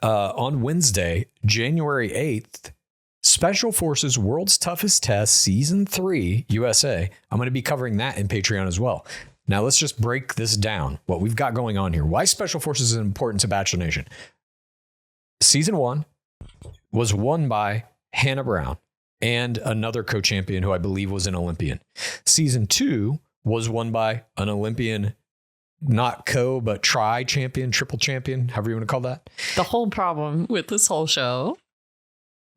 On Wednesday, January 8th, Special Forces World's Toughest Test Season 3 USA. I'm going to be covering that in Patreon as well. Now, let's just break this down, what we've got going on here. Why Special Forces is important to Bachelor Nation. Season 1 was won by Hannah Brown and another co-champion who I believe was an Olympian. Season 2 was won by an Olympian, not but tri-champion, triple champion, however you want to call that. The whole problem with this whole show,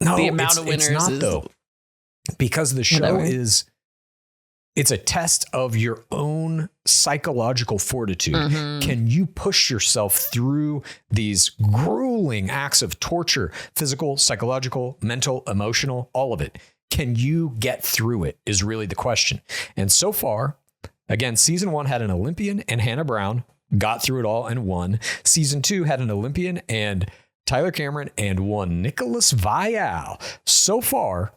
no, the amount of winners it's not, is... though. Because the show it's a test of your own psychological fortitude. Mm-hmm. Can you push yourself through these grueling acts of torture, physical, psychological, mental, emotional, all of it? Can you get through it is really the question. And so far, again, season 1 had an Olympian and Hannah Brown, got through it all and won. Season 2 had an Olympian and Tyler Cameron and won Nicholas Vial. So far,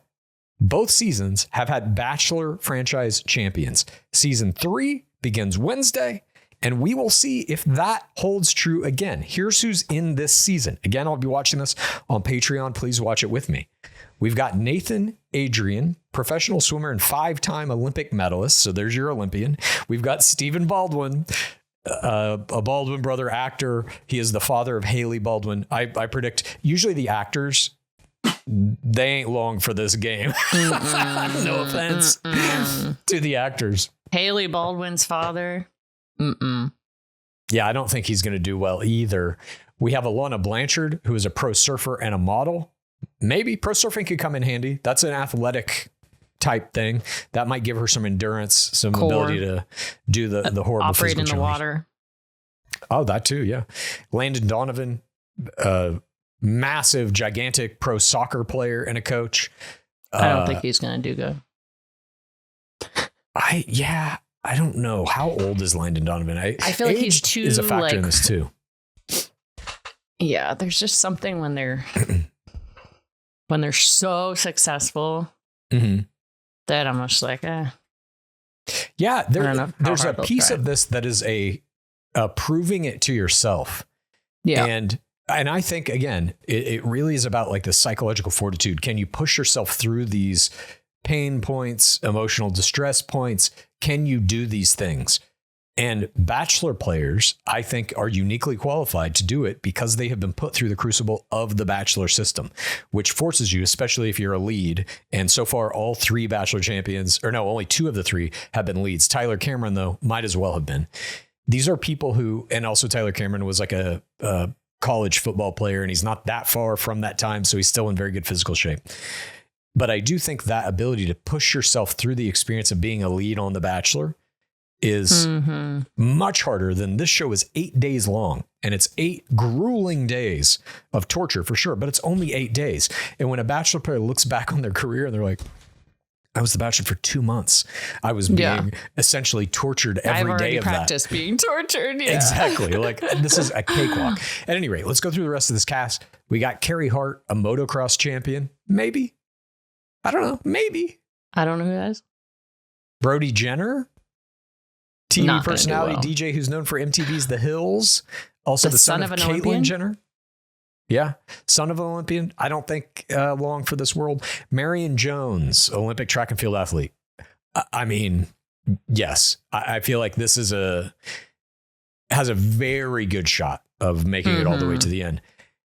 both seasons have had Bachelor franchise champions. Season 3 begins Wednesday, and we will see if that holds true again. Here's who's in this season. Again, I'll be watching this on Patreon. Please watch it with me. We've got Nathan Adrian, professional swimmer and 5-time Olympic medalist. So there's your Olympian. We've got Stephen Baldwin, a Baldwin brother actor. He is the father of Haley Baldwin. I predict usually the actors, they ain't long for this game. No offense to the actors. Haley Baldwin's father. Yeah, I don't think he's going to do well either. We have Alana Blanchard, who is a pro surfer and a model. Maybe pro surfing could come in handy. That's an athletic type thing that might give her some endurance, some ability to do the horrible operate in the challenge. water. Oh, that too. Yeah. Landon Donovan, massive, gigantic pro soccer player and a coach. I don't think he's going to do good. I don't know. How old is Landon Donovan? I feel like he's too, is a factor in this too. Yeah, there's just something when they're so successful that I'm just like, Yeah, there's a piece of this that is a proving it to yourself. Yeah. And I think, again, it really is about like the psychological fortitude. Can you push yourself through these pain points, emotional distress points? Can you do these things? And Bachelor players, I think, are uniquely qualified to do it because they have been put through the crucible of the Bachelor system, which forces you, especially if you're a lead. And so far, all 3 Bachelor champions, or no, only 2 of the 3 have been leads. Tyler Cameron, though, might as well have been. These are people who, and also Tyler Cameron was like a college football player, and he's not that far from that time, so he's still in very good physical shape. But I do think that ability to push yourself through the experience of being a lead on The Bachelor is much harder than this show is 8 days long, and it's 8 grueling days of torture for sure, but it's only 8 days. And when a Bachelor player looks back on their career and they're like, I was the Bachelor for 2 months. I was being essentially tortured every day of that. I've already practiced being tortured. Yeah. Exactly. Like, this is a cakewalk. At any rate, let's go through the rest of this cast. We got Carrie Hart, a motocross champion. Maybe. I don't know. Maybe. I don't know who that is. Brody Jenner, TV personality, DJ who's known for MTV's The Hills. Also the son of Caitlyn Olympian? Jenner. Yeah. Son of an Olympian. I don't think long for this world. Marion Jones, Olympic track and field athlete. I mean, yes, I feel like this is has a very good shot of making it all the way to the end.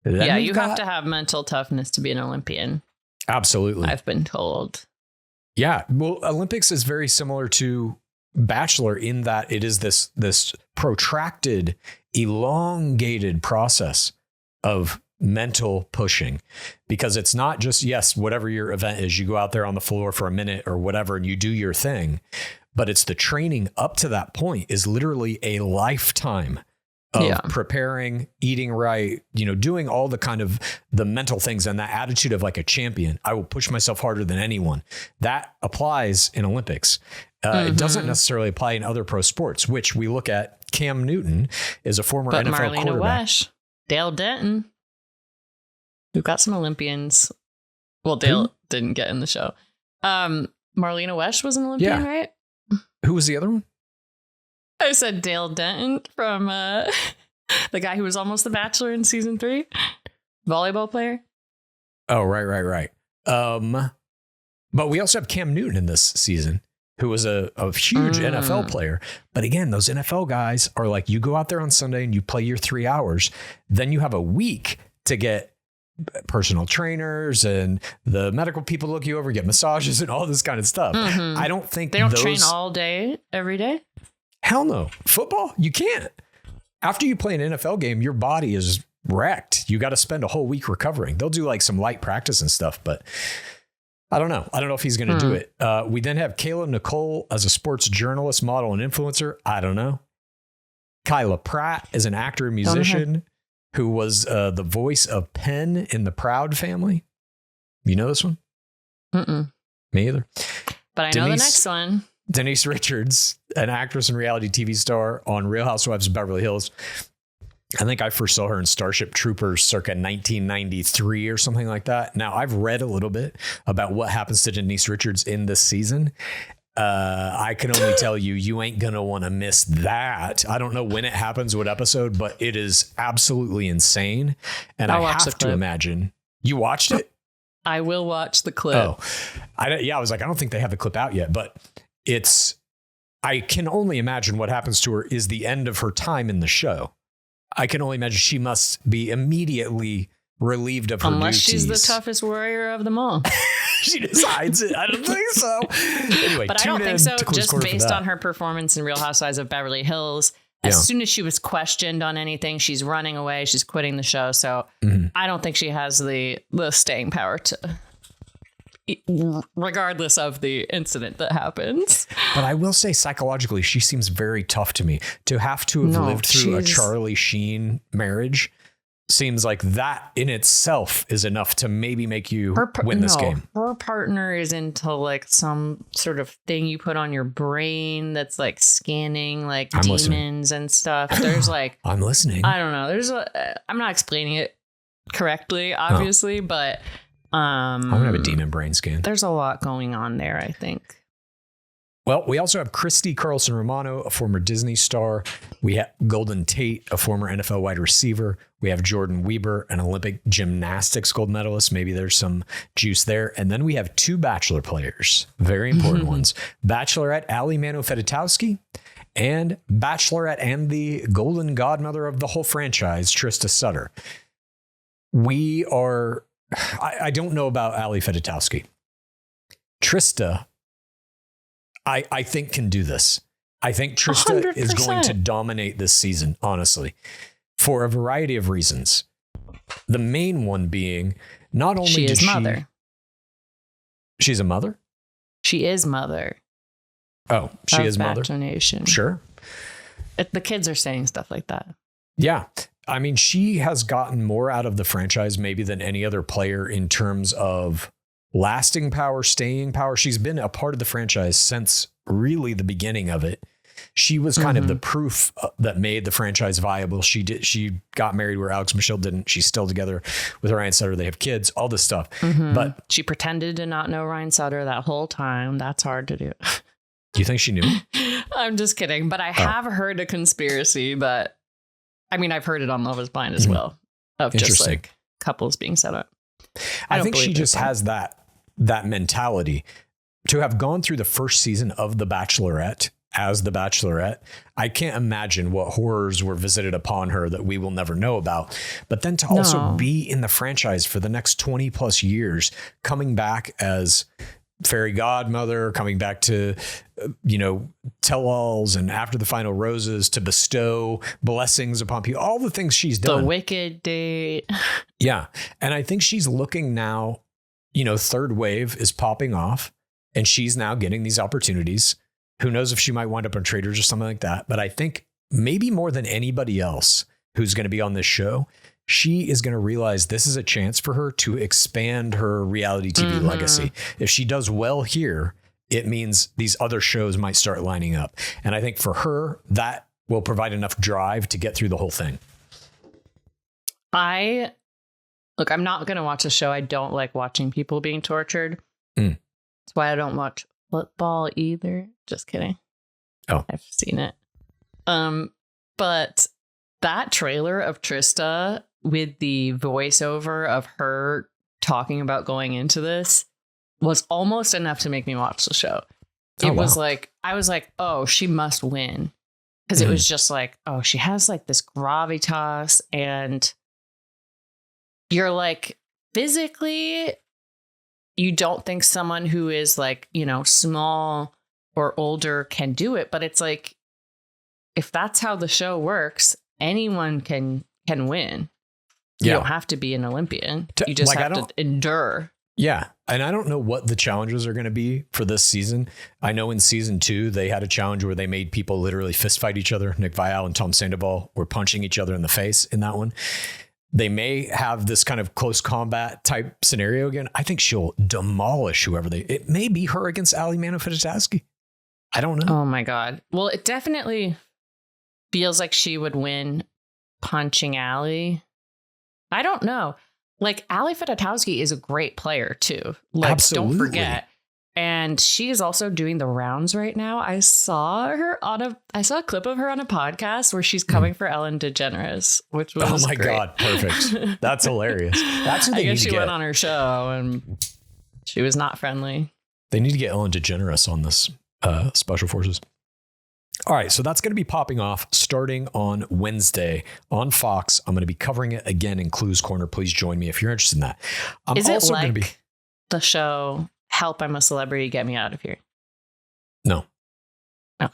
Then you have to have mental toughness to be an Olympian. Absolutely. I've been told. Yeah. Well, Olympics is very similar to Bachelor in that it is this protracted, elongated process of mental pushing, because it's not just, yes, whatever your event is, you go out there on the floor for a minute or whatever and you do your thing, but it's the training up to that point is literally a lifetime of preparing, eating right, doing all the kind of the mental things and that attitude of like a champion. I will push myself harder than anyone. That applies in Olympics. It doesn't necessarily apply in other pro sports, which we look at. Cam Newton is a former NFL Marlena quarterback. Wesh, Dale Denton. We've got some Olympians. Well, Dale didn't get in the show. Marlena Wesh was an Olympian, right? Who was the other one? I said Dale Denton from the guy who was almost the Bachelor in season 3. volleyball player. Oh, right. But we also have Cam Newton in this season, who was a huge NFL player. But again, those NFL guys are like, you go out there on Sunday and you play your 3 hours. Then you have a week to get personal trainers and the medical people look you over, get massages and all this kind of stuff. I don't think they don't train all day, every day. Hell no. Football, you can't. After you play an NFL game, your body is wrecked. You got to spend a whole week recovering. They'll do like some light practice and stuff, but I don't know. I don't know if he's going to do it. We then have Kayla Nicole as a sports journalist, model, and influencer. I don't know. Kyla Pratt is an actor and musician who was the voice of Penn in the Proud Family. You know this one? Me either. But I know the next one. Denise Richards, an actress and reality TV star on Real Housewives of Beverly Hills. I think I first saw her in Starship Troopers circa 1993 or something like that. Now, I've read a little bit about what happens to Denise Richards in this season. I can only tell you ain't going to want to miss that. I don't know when it happens, what episode, but it is absolutely insane. And I have to imagine. You watched it? I will watch the clip. Oh, I was like, I don't think they have the clip out yet, but I can only imagine what happens to her is the end of her time in the show. I can only imagine she must be immediately relieved of her Unless duties. She's the toughest warrior of them all. She just hides it. I don't think so. Anyway, but I don't think so. Just based on her performance in Real Housewives of Beverly Hills, as soon as she was questioned on anything, she's running away. She's quitting the show. So I don't think she has the staying power to, regardless of the incident that happens. But I will say psychologically, she seems very tough to me. To have to have lived through a Charlie Sheen marriage seems like that in itself is enough to maybe make you win this game. Her partner is into like some sort of thing you put on your brain that's like scanning like demons and stuff. There's like, I'm listening. I don't know. I'm not explaining it correctly, obviously, but I'm gonna have a demon brain scan. There's a lot going on there, I think. Well, we also have Christy Carlson Romano, a former Disney star. We have Golden Tate, a former NFL wide receiver. We have Jordan Weber, an Olympic gymnastics gold medalist. Maybe there's some juice there. And then we have 2 Bachelor players, very important ones. Bachelorette Ali Mano Fedotowsky and Bachelorette and the golden godmother of the whole franchise, Trista Sutter. I don't know about Ali Fedotowsky. Trista, I think can do this. I think Trista 100%. Is going to dominate this season, honestly, for a variety of reasons. The main one being not only she's mother. She's a mother? She is mother. Oh, she is mother? Bachelor Nation. Sure. The kids are saying stuff like that. Yeah. I mean, she has gotten more out of the franchise maybe than any other player in terms of lasting power, staying power. She's been a part of the franchise since really the beginning of it. She was kind of the proof that made the franchise viable. She got married where Alex Michelle didn't. She's still together with Ryan Sutter. They have kids, all this stuff. But she pretended to not know Ryan Sutter that whole time. That's hard to do. Do you think she knew? I'm just kidding. But I have heard a conspiracy that, I mean, I've heard it on Love is Blind as well, of just like couples being set up. I think she just has that mentality to have gone through the first season of The Bachelorette as The Bachelorette. I can't imagine what horrors were visited upon her that we will never know about. But then to also be in the franchise for the next 20 plus years, coming back as fairy godmother, coming back to, tell-alls and after the final roses to bestow blessings upon people, all the things she's done. The wicked date. Yeah. And I think she's looking now, third wave is popping off and she's now getting these opportunities. Who knows if she might wind up on Traders or something like that. But I think maybe more than anybody else who's going to be on this show, she is going to realize this is a chance for her to expand her reality TV legacy. If she does well here, it means these other shows might start lining up. And I think for her, that will provide enough drive to get through the whole thing. I'm not going to watch a show. I don't like watching people being tortured. That's why I don't watch football either. Just kidding. Oh, I've seen it. But that trailer of Trista with the voiceover of her talking about going into this was almost enough to make me watch the show. It was like, I was like, oh, she must win. Because it was just like, oh, she has like this gravitas, and you're like, physically, you don't think someone who is like, you know, small or older can do it. But it's like, if that's how the show works, anyone can win. You don't have to be an Olympian. You just have to endure. Yeah. And I don't know what the challenges are going to be for this season. I know in season 2, they had a challenge where they made people literally fist fight each other. Nick Viall and Tom Sandoval were punching each other in the face in that one. They may have this kind of close combat type scenario again. I think she'll demolish whoever it may be her against Ali Fedotowsky. I don't know. Oh my God. Well, it definitely feels like she would win punching Ali. I don't know. Like, Ali Fedotowsky is a great player too. Like, Absolutely. Don't forget. And she is also doing the rounds right now. I saw a clip of her on a podcast where she's coming for Ellen DeGeneres, which was great. God, perfect. That's hilarious. That's who they need to get. She went on her show and she was not friendly. They need to get Ellen DeGeneres on this Special Forces. All right, so that's going to be popping off starting on Wednesday on Fox. I'm going to be covering it again in Clues Corner. Please join me if you're interested in that. Is it like the show Help, I'm a Celebrity, Get Me Out of Here? No. Okay.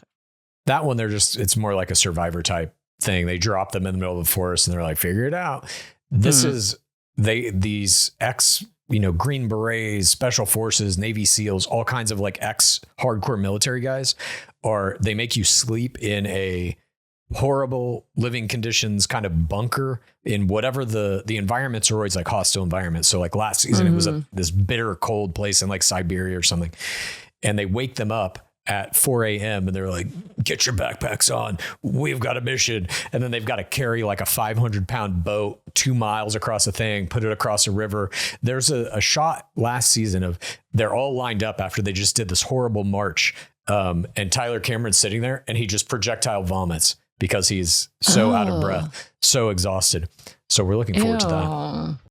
That one, it's more like a Survivor type thing. They drop them in the middle of the forest and they're like, figure it out. This is these Green Berets, Special Forces, Navy SEALs, all kinds of like ex-hardcore military guys, they make you sleep in a horrible living conditions kind of bunker in whatever the environments are always like hostile environments. So like last season, it was this bitter cold place in like Siberia or something. And they wake them up at 4 a.m. and they're like, get your backpacks on. We've got a mission. And then they've got to carry like a 500-pound boat 2 miles across a thing, put it across a river. There's a shot last season of they're all lined up after they just did this horrible march. And Tyler Cameron's sitting there and he just projectile vomits because he's so out of breath, so exhausted. So we're looking forward to that.